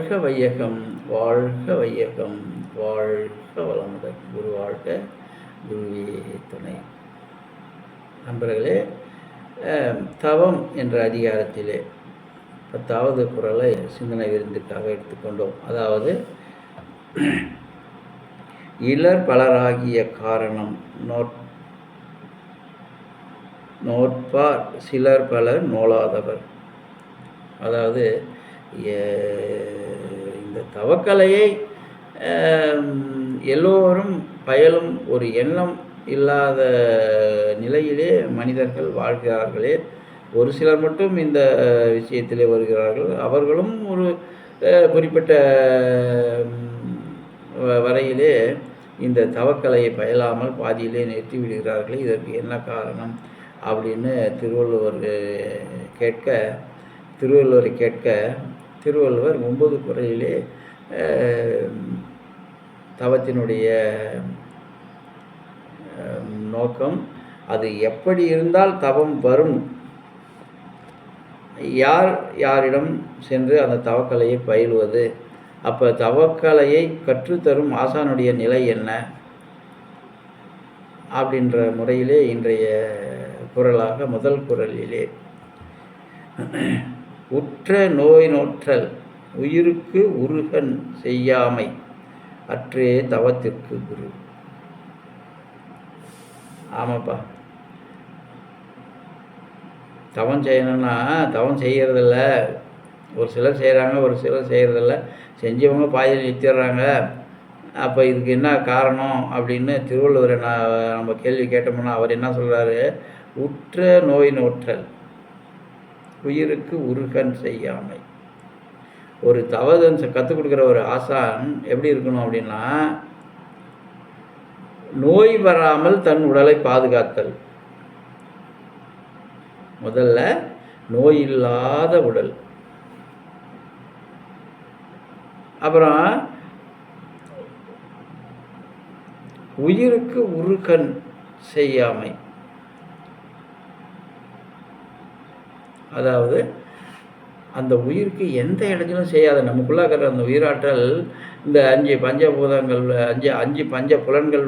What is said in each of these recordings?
வாழ்க வையகம், வாழ்க வையகம், வாழ்க வளமுடன். குரு வாழ்க, குருவே துணை. நண்பர்களே, தவம் என்ற அதிகாரத்திலே 10வது குறளை சிந்தனை விருந்துக்காக எடுத்துக்கொண்டோம். அதாவது, இலர் பலராகிய காரணம் நோற்பார் சிலர் பலர் நோலாதவர். அதாவது, இந்த தவக்கலையை எல்லோரும் பயிலும் ஒரு எண்ணம் இல்லாத நிலையிலே மனிதர்கள் வாழ்கிறார்களே. ஒரு சிலர் மட்டும் இந்த விஷயத்திலே வருகிறார்கள். அவர்களும் ஒரு குறிப்பிட்ட வரையிலே இந்த தவக்கலையை பயிலாமல் பாதியிலே நிறுத்தி விடுகிறார்களே. இதற்கு என்ன காரணம் அப்படின்னு திருவள்ளுவரை கேட்க திருவள்ளுவர் 9 குறளிலே தவத்தினுடைய நோக்கம், அது எப்படி இருந்தால் தவம் வரும், யாரிடம் சென்று அந்த தவக்கலையை பயிலுவது, அப்போ தவக்கலையை கற்றுத்தரும் ஆசானுடைய நிலை என்ன அப்படின்ற முறையிலே இன்றைய குறளாக முதல் குறளிலே, உற்ற நோய் நோற்றல் உயிருக்கு உருகன் செய்யாமை அற்றே தவத்திற்கு குரு. ஆமாப்பா, தவம் செய்யணும்னா தவம் செய்கிறதில்ல. ஒரு சிலர் செய்கிறாங்க, ஒரு சிலர் செய்கிறதில்ல. செஞ்சவங்க பாதியில் நிறுத்திடுறாங்க. அப்போ இதுக்கு என்ன காரணம் அப்படின்னு திருவள்ளுவரை நம்ம கேள்வி கேட்டோம்னா அவர் என்ன சொல்கிறாரு? உற்ற நோய் நோற்றல் உயிருக்கு உருகன் செய்யாமை. ஒரு தவதன் கற்றுக் கொடுக்குற ஒரு ஆசான் எப்படி இருக்கணும் அப்படின்னா, நோய் வராமல் தன் உடலை பாதுகாத்தல். முதல்ல நோய் இல்லாத உடல், அப்புறம் உயிருக்கு உருகன் செய்யாமை. அதாவது அந்த உயிருக்கு எந்த இடத்திலும் செய்யாத, நமக்குள்ளே இருக்கிற அந்த உயிராற்றல் இந்த 5 பஞ்சபூதங்கள், 5 பஞ்ச புலன்கள்,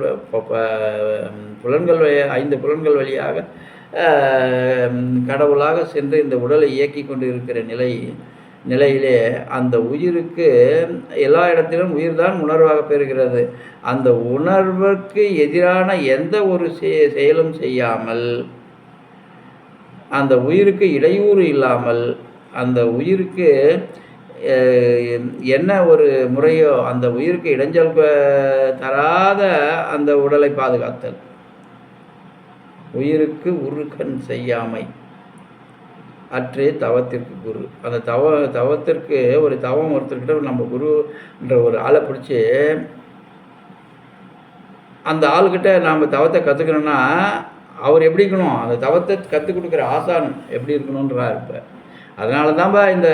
5 புலன்கள் வழியாக கடவுளாக சென்று இந்த உடலை இயக்கி கொண்டு இருக்கிற நிலையிலே அந்த உயிருக்கு எல்லா இடத்திலும் உயிர்தான் உணர்வாக பெறுகிறது. அந்த உணர்வுக்கு எதிரான எந்த ஒரு செயலும் செய்யாமல், அந்த உயிருக்கு இடையூறு இல்லாமல், அந்த உயிருக்கு என்ன ஒரு முறையோ அந்த உயிருக்கு இடைஞ்சல் தராத அந்த உடலை பாதுகாத்தல். உயிருக்கு உருகன் செய்யாமை அற்றே தவத்திற்கு குரு. அந்த தவத்திற்கு ஒரு தவம் ஒருத்தர்கிட்ட நம்ம குருன்ற ஒரு ஆளை பிடிச்சி அந்த ஆளுக்கிட்ட நாம் தவத்தை கற்றுக்கணும்னா அவர் எப்படி இருக்கணும், அந்த தவத்தை கற்றுக் கொடுக்குற ஆசான் எப்படி இருக்கணுன்றா இருப்ப. அதனால தான்ப்பா இந்த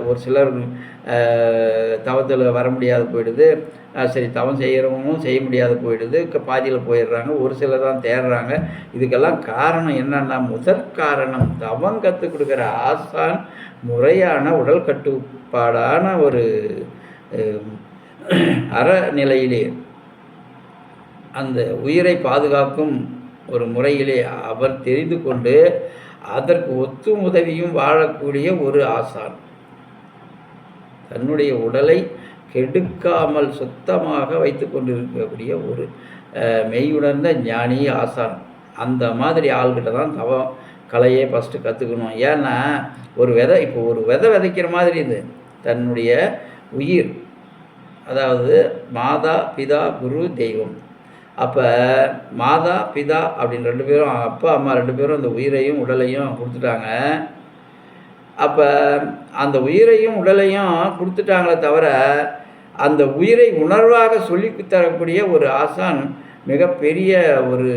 ஒரு சிலர் தவத்தில் வர முடியாது போயிடுது. சரி, தவம் செய்கிறவங்களும் செய்ய முடியாது போயிடுது, பாதியில் போயிடுறாங்க. ஒரு சிலர் தான் தேடுறாங்க. இதுக்கெல்லாம் காரணம் என்னன்னா, முதற் காரணம் தவம் கற்றுக் கொடுக்குற ஆசான் முறையான உடல் கட்டுப்பாடான ஒரு அறநிலையிலே அந்த உயிரை பாதுகாக்கும் ஒரு முறையிலே அவர் தெரிந்து கொண்டு அதற்கு ஒத்து உதவியும் வாழக்கூடிய ஒரு ஆசான், தன்னுடைய உடலை கெடுக்காமல் சுத்தமாக வைத்து கொண்டிருக்கக்கூடிய ஒரு மெய்யுணர்ந்த ஞானி ஆசான். அந்த மாதிரி ஆள்கிட்ட தான் தவம் கலையை ஃபஸ்ட்டு கற்றுக்கணும். ஏன்னா ஒரு விதை விதைக்கிற மாதிரி இது தன்னுடைய உயிர், அதாவது மாதா பிதா குரு தெய்வம். அப்போ மாதா பிதா அப்படின்னு 2 பேரும், அப்பா அம்மா 2 பேரும் அந்த உயிரையும் உடலையும் கொடுத்துட்டாங்க. அப்போ அந்த உயிரையும் உடலையும் கொடுத்துட்டாங்களே தவிர அந்த உயிரை உணர்வாக சொல்லி தரக்கூடிய ஒரு ஆசான் மிகப்பெரிய ஒரு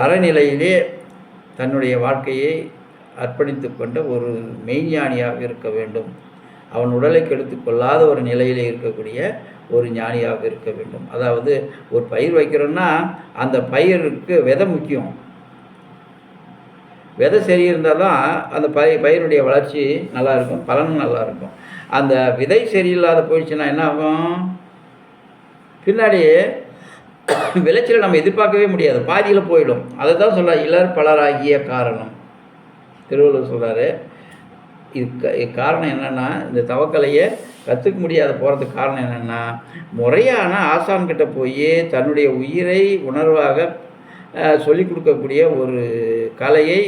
அறநிலையிலே தன்னுடைய வாழ்க்கையை அர்ப்பணித்து கொண்ட ஒரு மெய்ஞானியாக இருக்க வேண்டும். அவன் உடலை கெடுத்து கொள்ளாத ஒரு நிலையிலே இருக்கக்கூடிய ஒரு ஞானியாக இருக்க வேண்டும். அதாவது ஒரு பயிர் வைக்கிறோன்னா அந்த பயிருக்கு விதை முக்கியம். விதை சரி இருந்தால் தான் அந்த பயிரினுடைய வளர்ச்சி நல்லாயிருக்கும், பலனும் நல்லாயிருக்கும். அந்த விதை சரியில்லாத போயிடுச்சுன்னா என்ன ஆகும்? பின்னாடி விளைச்சலை நம்ம எதிர்பார்க்கவே முடியாது, பாதியில் போயிடும். அதை தான் சொல்கிறார், இலர் பலராகிய காரணம். திருவள்ளுவர் சொல்கிறாரு, இது காரணம் என்னென்னா, இந்த தவக்கலையை கற்றுக்க முடியாத போகிறதுக்கு காரணம் என்னென்னா, முறையான ஆசான்கிட்ட போய் தன்னுடைய உயிரை உணர்வாக சொல்லிக் கொடுக்கக்கூடிய ஒரு கலையை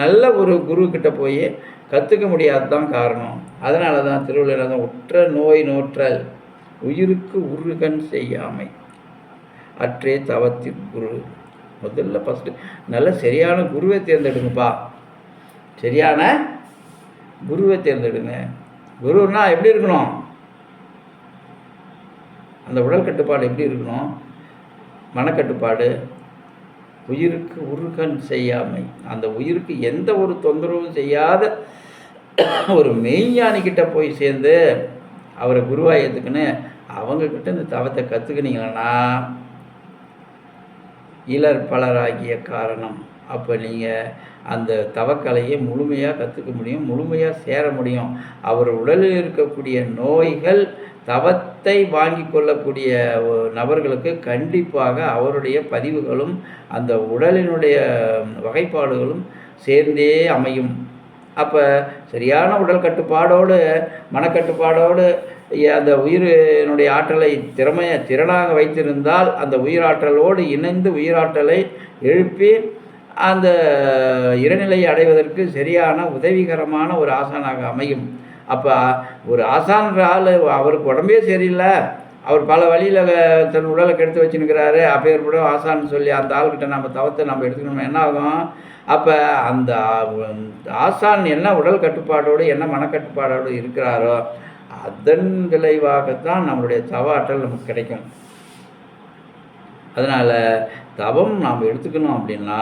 நல்ல ஒரு குருக்கிட்ட போய் கற்றுக்க முடியாது தான் காரணம். அதனால தான் திருவள்ளுவர் தான் உற்ற நோய் நோற்றல் உயிருக்கு உருகன் செய்யாமை அற்றே தவத்திற்குரு. முதல்ல ஃபஸ்ட்டு நல்ல சரியான குருவை தேர்ந்தெடுங்கப்பா, சரியான குருவை தேர்ந்தெடுங்க. குருன்னா எப்படி இருக்கணும்? அந்த உடல் கட்டுப்பாடு எப்படி இருக்கணும்? மனக்கட்டுப்பாடு, உயிருக்கு உருகன் செய்யாமை, அந்த உயிருக்கு எந்த ஒரு தொந்தரவும் செய்யாத ஒரு மெய்ஞானிக்கிட்ட போய் சேர்ந்து அவரை குருவாக ஏற்றுக்குன்னு அவங்கக்கிட்ட இந்த தவத்தை கற்றுக்கினீங்கன்னா இலர் பலராகிய காரணம். அப்போ நீங்கள் அந்த தவக்கலையை முழுமையாக கற்றுக்க முடியும், முழுமையாக சேர முடியும். அவர் உடலில் இருக்கக்கூடிய நோய்கள் தவத்தை வாங்கி கொள்ளக்கூடிய நபர்களுக்கு கண்டிப்பாக அவருடைய பதிவுகளும் அந்த உடலினுடைய வகைப்பாடுகளும் சேர்ந்தே அமையும். அப்போ சரியான உடல் கட்டுப்பாடோடு மனக்கட்டுப்பாடோடு அந்த உயிரினுடைய ஆற்றலை திறனாக வைத்திருந்தால் அந்த உயிராற்றலோடு இணைந்து உயிராற்றலை எழுப்பி அந்த இறைநிலையை அடைவதற்கு சரியான உதவிகரமான ஒரு ஆசானாக அமையும். அப்போ ஒரு ஆசான்ற ஆள் அவருக்கு உடம்பே சரியில்லை, அவர் பல வழியில் தன் உடலை கெடுத்து வச்சுன்னுக்கிறாரு, அப்பேற்பட ஆசான்னு சொல்லி அந்த ஆள்கிட்ட நம்ம தவத்தை நம்ம எடுத்துக்கணும். என்ன ஆகும்? அப்போ அந்த ஆசான் என்ன உடல் கட்டுப்பாடோடு என்ன மனக்கட்டுப்பாடோடு இருக்கிறாரோ அதன் விளைவாகத்தான் நம்மளுடைய தவ ஆற்றல் நமக்கு கிடைக்கும். அதனால் தவம் நாம் எடுத்துக்கணும் அப்படின்னா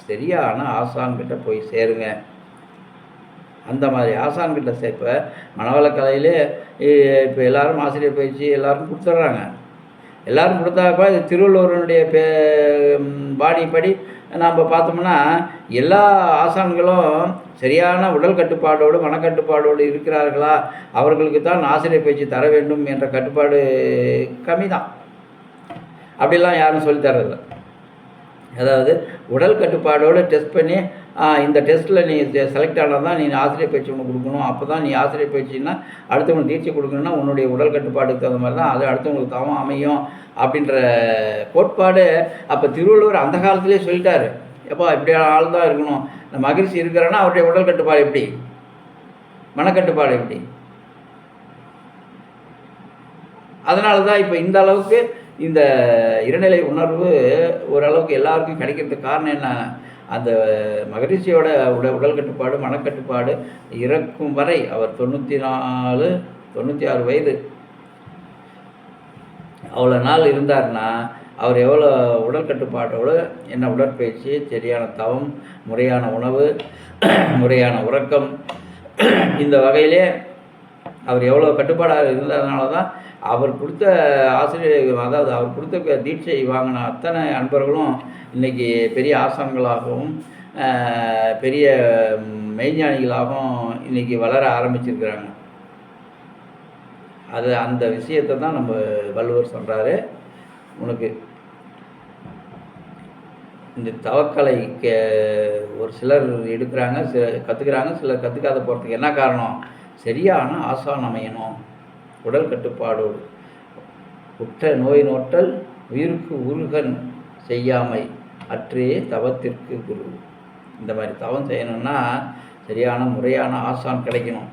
சரியான ஆசான்கிட்ட போய் சேருங்க. அந்த மாதிரி ஆசான்கிட்ட சேர்ப்ப மனவளக்கலையிலே இப்போ எல்லோரும் ஆசிரியர் பயிற்சி எல்லோரும் கொடுத்துட்றாங்க. எல்லோரும் கொடுத்தாப்ப இது திருவள்ளுவருடைய பாணிப்படி நாம் பார்த்தோம்னா எல்லா ஆசான்களும் சரியான உடல் கட்டுப்பாடோடு மனக்கட்டுப்பாடோடு இருக்கிறார்களா, அவர்களுக்கு தான் ஆசிரியர் பயிற்சி தர வேண்டும் என்ற கட்டுப்பாடு கம்மி தான். அப்படிலாம் யாரும் சொல்லித்தரதில்லை. அதாவது உடல் கட்டுப்பாடோடு டெஸ்ட் பண்ணி இந்த டெஸ்ட்டில் நீ செலக்ட் ஆனால் தான் நீ ஆசிரியர் பயிற்சி ஒன்று கொடுக்கணும். அப்போ தான் நீ ஆசிரியர் பயிற்சின்னா அடுத்தவங்களுக்கு தீட்சை கொடுக்கணுன்னா உன்னுடைய உடல் கட்டுப்பாடுக்கு தகுந்த மாதிரி தான் அது அடுத்தவங்களுக்கு தவம் அமையும் அப்படின்ற கோட்பாடு அப்போ திருவள்ளுவர் அந்த காலத்திலே சொல்லிட்டாரு. எப்போ இப்படியான ஆள் தான் இருக்கணும். இந்த மகிழ்ச்சி இருக்கிறன்னா அவருடைய உடல் கட்டுப்பாடு எப்படி, மனக்கட்டுப்பாடு எப்படி? அதனால தான் இப்போ இந்த அளவுக்கு இந்த இறைநிலை உணர்வு ஓரளவுக்கு எல்லாருக்கும் கிடைக்கிறதுக்கு காரணம் என்ன? அந்த மகரிஷியோட உடல் கட்டுப்பாடு மனக்கட்டுப்பாடு இறக்கும் வரை அவர் 96 வயது அவ்வளோ நாள் இருந்தார்னா அவர் எவ்வளோ உடல் கட்டுப்பாட்டோடு என்ன உடற்பயிற்சி, சரியான தவம், முறையான உணவு, முறையான உறக்கம், இந்த வகையிலே அவர் எவ்வளோ கட்டுப்பாடாக இருந்ததுனால தான் அவர் கொடுத்த ஆசிரியர், அதாவது அவர் கொடுத்த தீட்சை வாங்கின அத்தனை அன்பர்களும் இன்றைக்கி பெரிய ஆசான்களாகவும் பெரிய மெய்ஞானிகளாகவும் இன்றைக்கி வளர ஆரம்பிச்சிருக்கிறாங்க. அது அந்த விஷயத்தை தான் நம்ம வள்ளுவர் சொல்கிறாரு. உனக்கு இந்த தவக்கலை ஒரு சிலர் எடுக்கிறாங்க, கற்றுக்கிறாங்க, சிலர் கற்றுக்காத போகிறதுக்கு என்ன காரணம்? சரியான ஆசான் அமையணும், உடல் கட்டுப்பாடோடு. உற்ற நோய் நோற்றல் உயிருக்கு உருகன் செய்யாமை அற்றே தவத்திற்கு குரு. இந்த மாதிரி தவம் செய்யணும்னா சரியான முறையான ஆசான் கிடைக்கணும்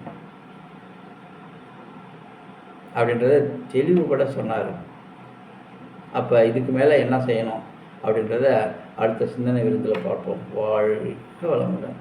அப்படின்றத தெளிவுபட சொன்னார். அப்போ இதுக்கு மேலே என்ன செய்யணும் அப்படின்றத அடுத்த சிந்தனை விருந்தில் பார்ப்போம். வாழ்க வளமுடன்.